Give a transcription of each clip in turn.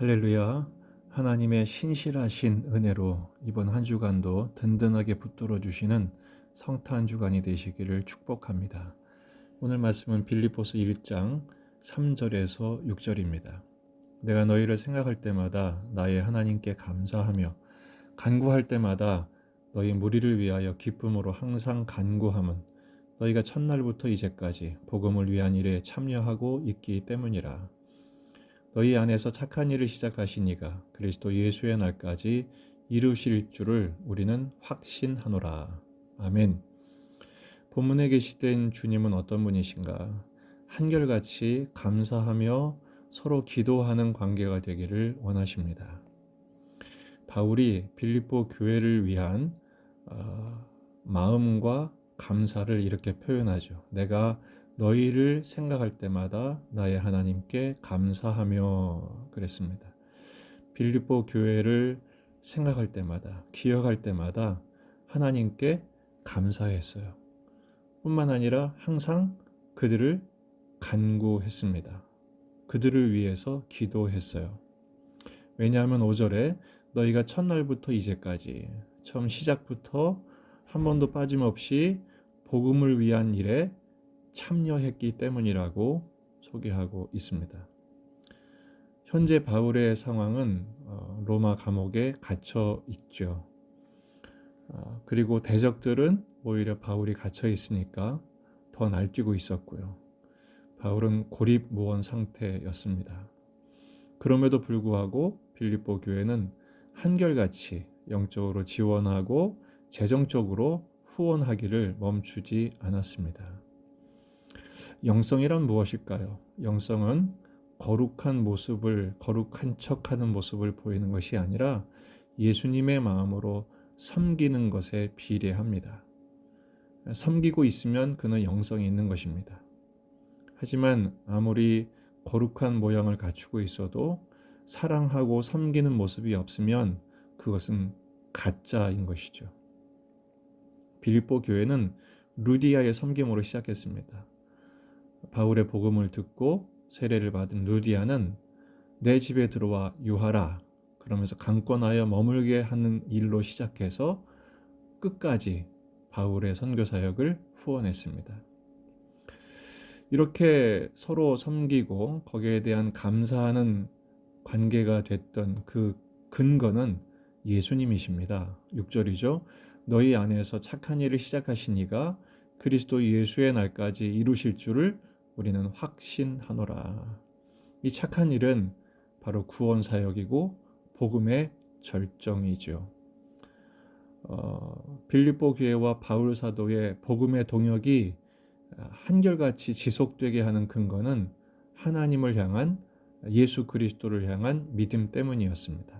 할렐루야. 하나님의 신실하신 은혜로 이번 한 주간도 든든하게 붙들어 주시는 성탄 주간이 되시기를 축복합니다. 오늘 말씀은 빌립보서 1장 3절에서 6절입니다. 내가 너희를 생각할 때마다 나의 하나님께 감사하며 간구할 때마다 너희 무리를 위하여 기쁨으로 항상 간구함은 너희가 첫날부터 이제까지 복음을 위한 일에 참여하고 있기 때문이라. 너희 안에서 착한 일을 시작하신 이가 그리스도 예수의 날까지 이루실 줄을 우리는 확신하노라. 아멘. 본문에 계시된 주님은 어떤 분이신가? 한결같이 감사하며 서로 기도하는 관계가 되기를 원하십니다. 바울이 빌립보 교회를 위한 마음과 감사를 이렇게 표현하죠. 내가 너희를 생각할 때마다 나의 하나님께 감사하며 그랬습니다. 빌립보 교회를 생각할 때마다, 기억할 때마다 하나님께 감사했어요. 뿐만 아니라 항상 그들을 간구했습니다. 그들을 위해서 기도했어요. 왜냐하면 5절에 너희가 첫날부터 이제까지 처음 시작부터 한 번도 빠짐없이 복음을 위한 일에 참여했기 때문이라고 소개하고 있습니다. 현재 바울의 상황은 로마 감옥에 갇혀 있죠. 그리고 대적들은 오히려 바울이 갇혀 있으니까 더 날뛰고 있었고요. 바울은 고립무원 상태였습니다. 그럼에도 불구하고 빌립보 교회는 한결같이 영적으로 지원하고 재정적으로 후원하기를 멈추지 않았습니다. 영성이란 무엇일까요? 영성은 거룩한 척하는 모습을 보이는 것이 아니라 예수님의 마음으로 섬기는 것에 비례합니다. 섬기고 있으면 그는 영성이 있는 것입니다. 하지만 아무리 거룩한 모양을 갖추고 있어도 사랑하고 섬기는 모습이 없으면 그것은 가짜인 것이죠. 빌립보 교회는 루디아의 섬김으로 시작했습니다. 바울의 복음을 듣고 세례를 받은 루디아는 내 집에 들어와 유하라 그러면서 강권하여 머물게 하는 일로 시작해서 끝까지 바울의 선교 사역을 후원했습니다. 이렇게 서로 섬기고 거기에 대한 감사하는 관계가 됐던 그 근거는 예수님이십니다. 6절이죠. 너희 안에서 착한 일을 시작하신 이가 그리스도 예수의 날까지 이루실 줄을 우리는 확신하노라. 이 착한 일은 바로 구원 사역이고 복음의 절정이죠. 빌립보 교회와 바울 사도의 복음의 동역이 한결같이 지속되게 하는 근거는 하나님을 향한 예수 그리스도를 향한 믿음 때문이었습니다.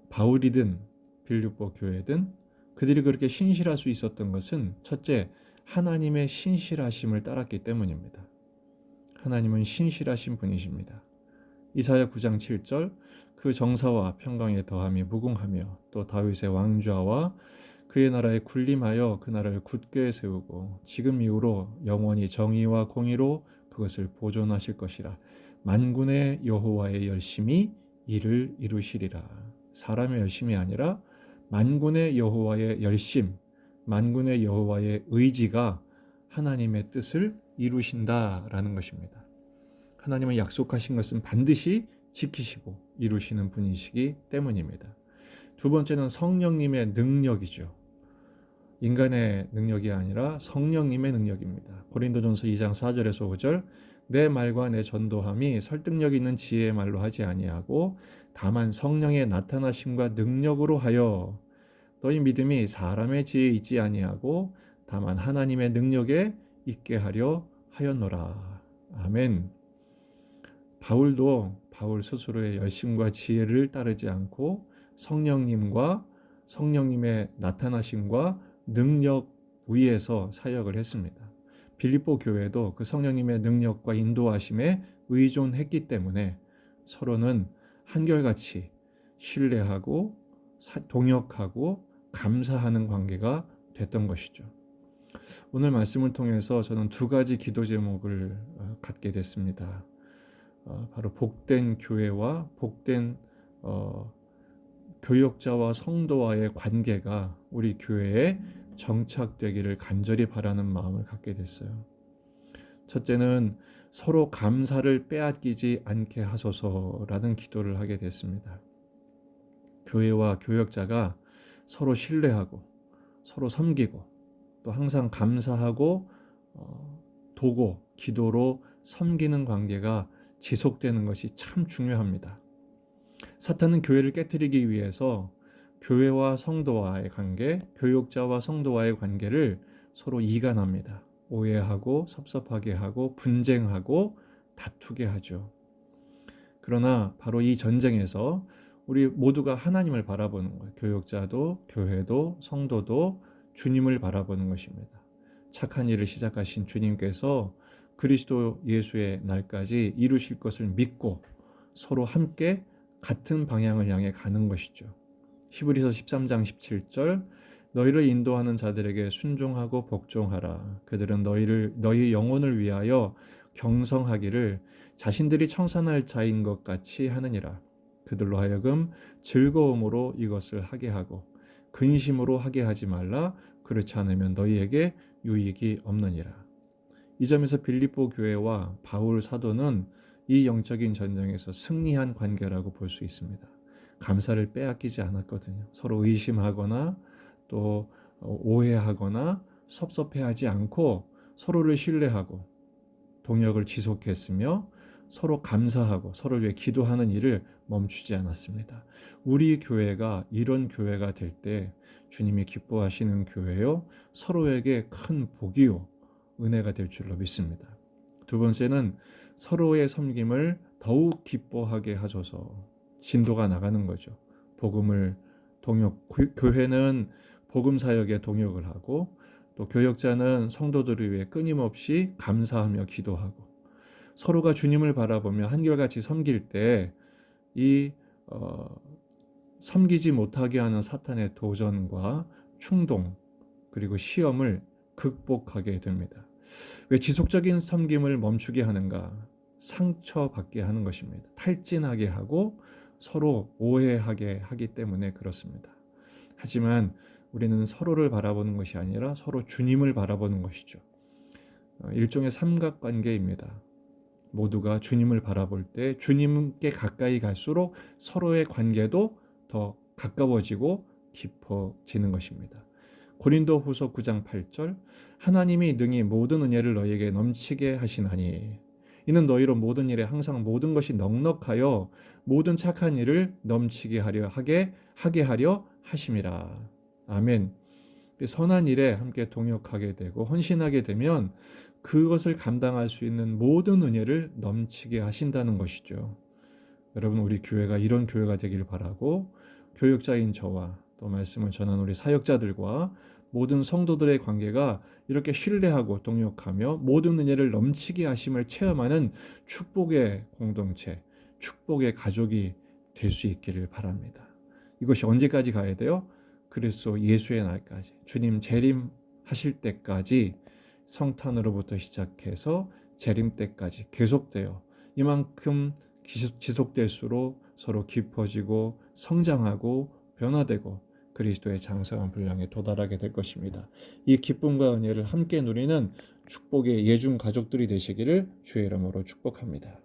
바울이든 빌립보 교회든 그들이 그렇게 신실할 수 있었던 것은 첫째, 하나님의 신실하심을 따랐기 때문입니다. 하나님은 신실하신 분이십니다. 이사야 9장 7절 그 정사와 평강의 더함이 무궁하며 또 다윗의 왕좌와 그의 나라에 군림하여 그 나라를 굳게 세우고 지금 이후로 영원히 정의와 공의로 그것을 보존하실 것이라. 만군의 여호와의 열심히 이를 이루시리라. 사람의 열심이 아니라 만군의 여호와의 열심, 만군의 여호와의 의지가 하나님의 뜻을 이루신다라는 것입니다. 하나님은 약속하신 것은 반드시 지키시고 이루시는 분이시기 때문입니다. 두 번째는 성령님의 능력이죠. 인간의 능력이 아니라 성령님의 능력입니다. 고린도전서 2장 4절에서 5절 내 말과 내 전도함이 설득력 있는 지혜의 말로 하지 아니하고 다만 성령의 나타나심과 능력으로 하여 너희 믿음이 사람의 지혜에 있지 아니하고 다만 하나님의 능력에 있게 하려 하였노라. 아멘. 바울도 바울 스스로의 열심과 지혜를 따르지 않고 성령님과 성령님의 나타나심과 능력 위에서 사역을 했습니다. 빌립보 교회도 그 성령님의 능력과 인도하심에 의존했기 때문에 서로는 한결같이 신뢰하고 동역하고 감사하는 관계가 됐던 것이죠. 오늘 말씀을 통해서 저는 두 가지 기도 제목을 갖게 됐습니다. 바로 복된 교회와 복된 교역자와 성도와의 관계가 우리 교회에 정착되기를 간절히 바라는 마음을 갖게 됐어요. 첫째는 서로 감사를 빼앗기지 않게 하소서라는 기도를 하게 됐습니다. 교회와 교역자가 서로 신뢰하고 서로 섬기고 또 항상 감사하고 도고 기도로 섬기는 관계가 지속되는 것이 참 중요합니다. 사탄은 교회를 깨뜨리기 위해서 교회와 성도와의 관계, 교역자와 성도와의 관계를 서로 이간합니다. 오해하고 섭섭하게 하고 분쟁하고 다투게 하죠. 그러나 바로 이 전쟁에서 우리 모두가 하나님을 바라보는 거예요. 교역자도 교회도 성도도 주님을 바라보는 것입니다. 착한 일을 시작하신 주님께서 그리스도 예수의 날까지 이루실 것을 믿고 서로 함께 같은 방향을 향해 가는 것이죠. 히브리서 13장 17절 너희를 인도하는 자들에게 순종하고 복종하라. 그들은 너희 영혼을 위하여 경성하기를 자신들이 청산할 자인 것 같이 하느니라. 그들로 하여금 즐거움으로 이것을 하게 하고 근심으로 하게 하지 말라. 그렇지 않으면 너희에게 유익이 없느니라. 이 점에서 빌립보 교회와 바울 사도는 이 영적인 전쟁에서 승리한 관계라고 볼 수 있습니다. 감사를 빼앗기지 않았거든요. 서로 의심하거나 또 오해하거나 섭섭해하지 않고 서로를 신뢰하고 동역을 지속했으며 서로 감사하고 서로를 위해 기도하는 일을 멈추지 않았습니다. 우리 교회가 이런 교회가 될 때 주님이 기뻐하시는 교회요, 서로에게 큰 복이요 은혜가 될 줄로 믿습니다. 두 번째는 서로의 섬김을 더욱 기뻐하게 하소서. 진도가 나가는 거죠. 복음을 교회는 복음 사역에 동역을 하고 또 교역자는 성도들을 위해 끊임없이 감사하며 기도하고 서로가 주님을 바라보며 한결같이 섬길 때 이 섬기지 못하게 하는 사탄의 도전과 충동 그리고 시험을 극복하게 됩니다. 왜 지속적인 섬김을 멈추게 하는가? 상처받게 하는 것입니다. 탈진하게 하고 서로 오해하게 하기 때문에 그렇습니다. 하지만 우리는 서로를 바라보는 것이 아니라 서로 주님을 바라보는 것이죠. 일종의 삼각관계입니다. 모두가 주님을 바라볼 때 주님께 가까이 갈수록 서로의 관계도 더 가까워지고 깊어지는 것입니다. 고린도후서 9장 8절 하나님이 능히 모든 은혜를 너희에게 넘치게 하시나니 이는 너희로 모든 일에 항상 모든 것이 넉넉하여 모든 착한 일을 넘치게 하려 하게 하려 하심이라. 아멘. 선한 일에 함께 동역하게 되고 헌신하게 되면 그것을 감당할 수 있는 모든 은혜를 넘치게 하신다는 것이죠. 여러분, 우리 교회가 이런 교회가 되기를 바라고 교역자인 저와 또 말씀을 전하는 우리 사역자들과 모든 성도들의 관계가 이렇게 신뢰하고 동역하며 모든 은혜를 넘치게 하심을 체험하는 축복의 공동체, 축복의 가족이 될 수 있기를 바랍니다. 이것이 언제까지 가야 돼요? 그리스도 예수의 날까지, 주님 재림하실 때까지 성탄으로부터 시작해서 재림 때까지 계속되어 이만큼 지속될수록 서로 깊어지고 성장하고 변화되고 그리스도의 장성한 분량에 도달하게 될 것입니다. 이 기쁨과 은혜를 함께 누리는 축복의 예중 가족들이 되시기를 주의 이름으로 축복합니다.